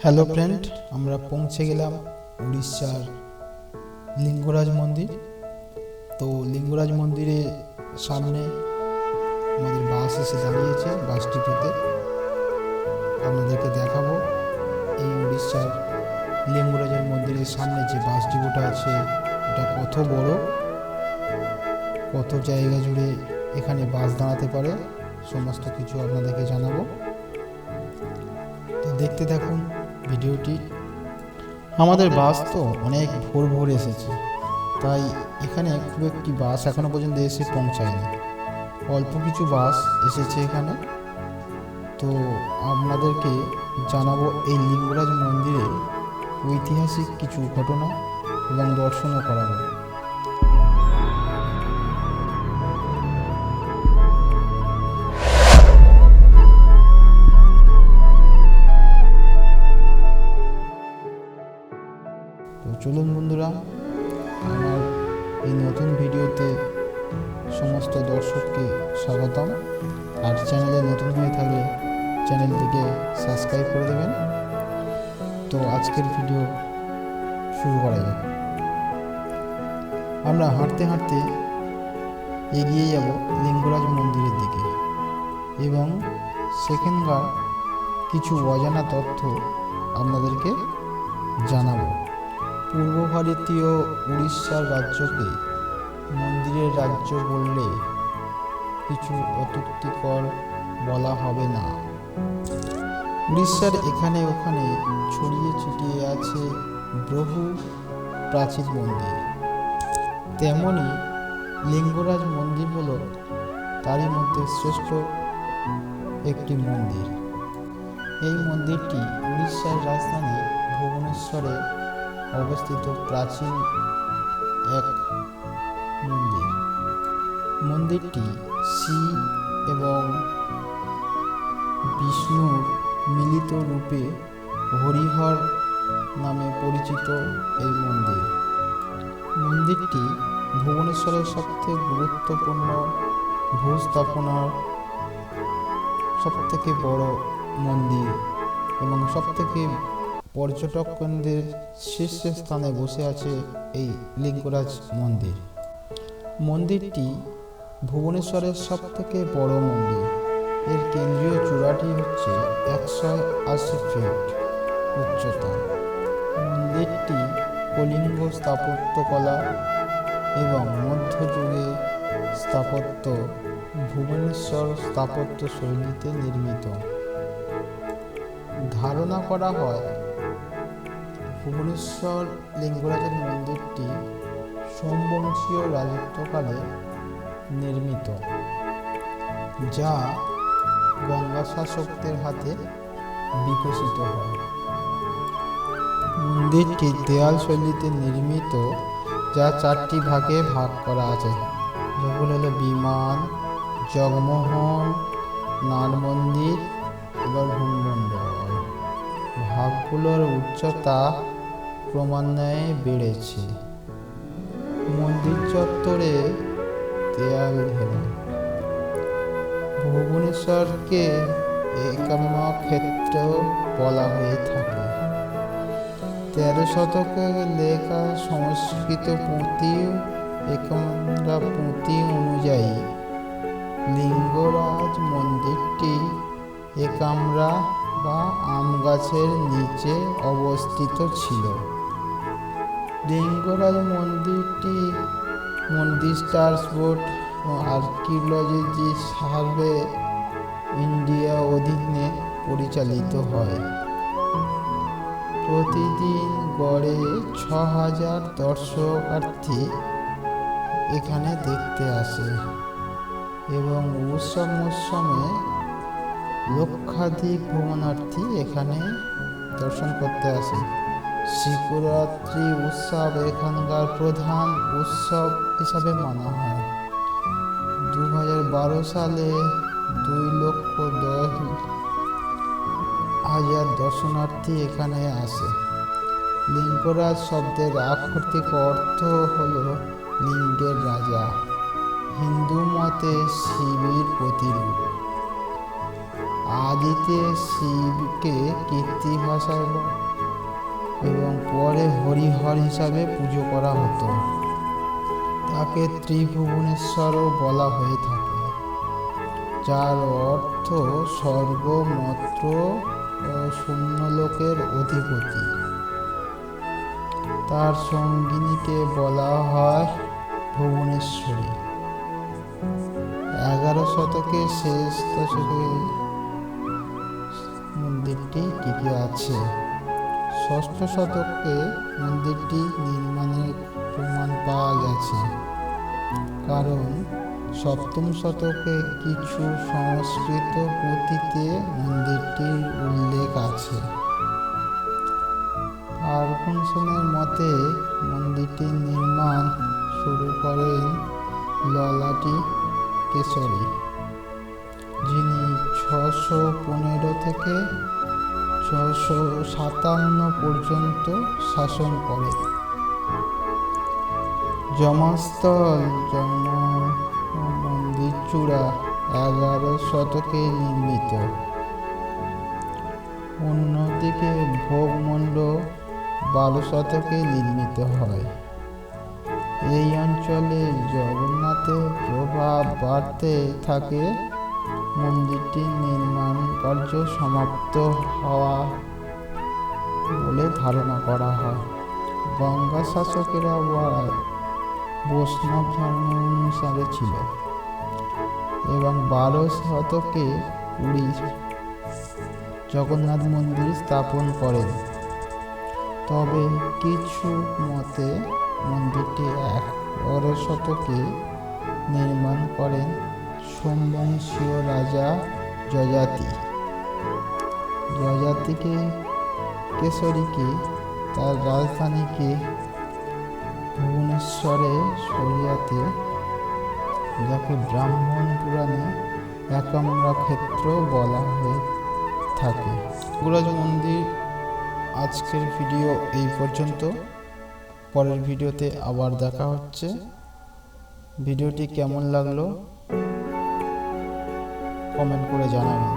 Hello friend, আমরা পৌঁছে গেলাম উড়িষ্যার লিঙ্গরাজ মন্দির। তো লিঙ্গরাজ মন্দিরের সামনে আমাদের বাস এসে দাঁড়িয়েছে। বাস ডিপোতে আপনাদেরকে দেখাবো এই উড়িষ্যার লিঙ্গরাজের মন্দিরের সামনে যে বাস ডিপোটা আছে এটা কত বড়, কত জায়গা জুড়ে এখানে বাস দাঁড়াতে পারে, সমস্ত কিছু আপনাদেরকে জানাবো। তো দেখতে থাকুন ভিডিওটি। আমাদের বাস তো অনেক ভোর ভোর এসেছে, তাই এখানে খুব একটি বাস এখনো পর্যন্ত এসে পৌঁছায়নি। অল্প কিছু বাস এসেছে এখানে। তো আপনাদেরকে জানাবো এই লিঙ্গরাজ মন্দিরের ঐতিহাসিক কিছু ঘটনা এবং দর্শনও করাবো। তো চলুন বন্ধুরা, আমার এই নতুন ভিডিওতে সমস্ত দর্শককে স্বাগতম। আর চ্যানেলে নতুন হয়ে থাকলে চ্যানেলটিকে সাবস্ক্রাইব করে দেবেন। তো আজকের ভিডিও শুরু করা যাক। আমরা হাঁটতে হাঁটতে এগিয়ে যাব লিঙ্গরাজ মন্দিরের দিকে এবং সেখানকার কিছু অজানা তথ্য আপনাদেরকে জানাবো। পূর্ব ভারতীয় উড়িষ্যার রাজ্যকে মন্দিরের রাজ্য বললে কিছু অত্যুক্তিকর বলা হবে না। উড়িষ্যার এখানে ওখানে ছড়িয়ে ছিটিয়ে আছে বহু প্রাচীন মন্দির, তেমনি লিঙ্গরাজ মন্দির হলো তারই মধ্যে শ্রেষ্ঠ একটি মন্দির। এই মন্দিরটি উড়িষ্যার রাজধানী ভুবনেশ্বরে অবস্থিত প্রাচীন এক মন্দির। মন্দিরটি শিব এবং বিষ্ণুর মিলিত রূপে হরিহর নামে পরিচিত এই মন্দির। মন্দিরটি ভুবনেশ্বরের সবথেকে গুরুত্বপূর্ণ ভূস্থাপনার সবথেকে বড় মন্দির এবং সবথেকে পর্যটক কেন্দ্রের শীর্ষস্থানে বসে আছে এই লিঙ্গরাজ মন্দির। মন্দিরটি ভুবনেশ্বরের সবথেকে বড় মন্দির। এর কেন্দ্রীয় চূড়াটি হচ্ছে 180 ফিট উচ্চতা। মন্দিরটি কলিঙ্গ স্থাপত্যকলা এবং মধ্যযুগে স্থাপত্য ভুবনেশ্বর স্থাপত্য শৈলীতে নির্মিত। ধারণা করা হয় ভুবনেশ্বর লিঙ্গরাজের মন্দিরটি সোমবংশীয় রাজত্বকালে নির্মিত, যা গঙ্গা শাসকদের হাতে বিকশিত হয়। মন্দিরটি দেয়াল শৈলীতে নির্মিত, যা 4টি ভাগে ভাগ করা আছে, যেগুলো হলো বিমান, জগমোহন, নাট মন্দির এবং ভূমণ্ডল। ভাগগুলোর উচ্চতা ক্রমান্বয়ে বেড়েছে। মন্দির চত্বরে দেয়াল ঘেরা। ভুবনেশ্বরকে একাম্র ক্ষেত্র বলা হয়ে থাকে। 13 শতকে লেখা সংস্কৃত পুঁথি একাম্রা পুঁথি অনুযায়ী লিঙ্গরাজ মন্দিরটি একাম্রা বা আম গাছের নিচে অবস্থিত ছিল। লিঙ্গরাজ মন্দিরটি মন্দির ট্রাস্ট বোর্ড ও আর্কিওলজি সার্ভে ইন্ডিয়া অধীনে পরিচালিত হয়। প্রতিদিন গড়ে 6000 দর্শনার্থী এখানে দেখতে আসে এবং উৎসব মৌসুমে লক্ষাধিক ভ্রমণার্থী এখানে দর্শন করতে আসে। শিবরাত্রি উৎসব এখানকার প্রধান উৎসব হিসাবে মানা হয়। 2012 সালে 2,10,000 দর্শনার্থী এখানে আসে। লিঙ্গরাজ শব্দের আক্ষরিক অর্থ হল লিঙ্গের রাজা। হিন্দু মতে শিবের প্রতিরূপ। আদিতে শিবকে কীর্তি ভাষায় এবং পরে হরিহর হিসাবে পুজো করা হতো। তাকে ত্রিভুবনেশ্বরও বলা হয়ে থাকে, যার অর্থ স্বর্গ, মর্ত্য ও শূন্যলোকের অধিপতি। তার সঙ্গিনীকে বলা হয় ভুবনেশ্বরী। 11 শতকের শেষ দশকে মন্দিরটি টিকে আছে। 6ষ্ঠ শতকে মন্দিরটি নির্মাণের প্রমাণ পাওয়া গেছে, কারণ 7ম শতকে কিছু সংস্কৃত পুঁথিতে মন্দিরটির উল্লেখ আছে। ফাল্গুন সেনের মতে মন্দিরটির নির্মাণ শুরু করেন ললাটি কেশরী, যিনি 615 থেকে 657 পর্যন্ত শাসন করেন। জমাস্থল মন্দির চূড়া 11 শতকে নির্মিত। অন্যদিকে ভোগমণ্ডপ 12 শতকে নির্মিত হয়। এই অঞ্চলে জগন্নাথের প্রভাব বাড়তে থাকে। মন্দিরটির নির্মাণ কার্য সমাপ্ত হওয়া বলে ধারণা করা হয়। গঙ্গা শাসকেরা বৈষ্ণব ধর্ম অনুসারে ছিল এবং 12 শতকে পুরী জগন্নাথ মন্দির স্থাপন করেন। তবে কিছু মতে মন্দিরটি 11 শতকে নির্মাণ করেন সোমবংশীয় রাজা যযাতি কেশরীকে তার রাজধানীকে ভুবনেশ্বরে সরিয়াতে, যাকে ব্রাহ্মণ পুরাণে একাম্রা ক্ষেত্র বলা হয়ে থাকে। লিঙ্গরাজ মন্দির আজকের ভিডিও এই পর্যন্ত। পরের ভিডিওতে আবার দেখা হচ্ছে। ভিডিওটি কেমন লাগলো কমেন্ট করে জানাবেন।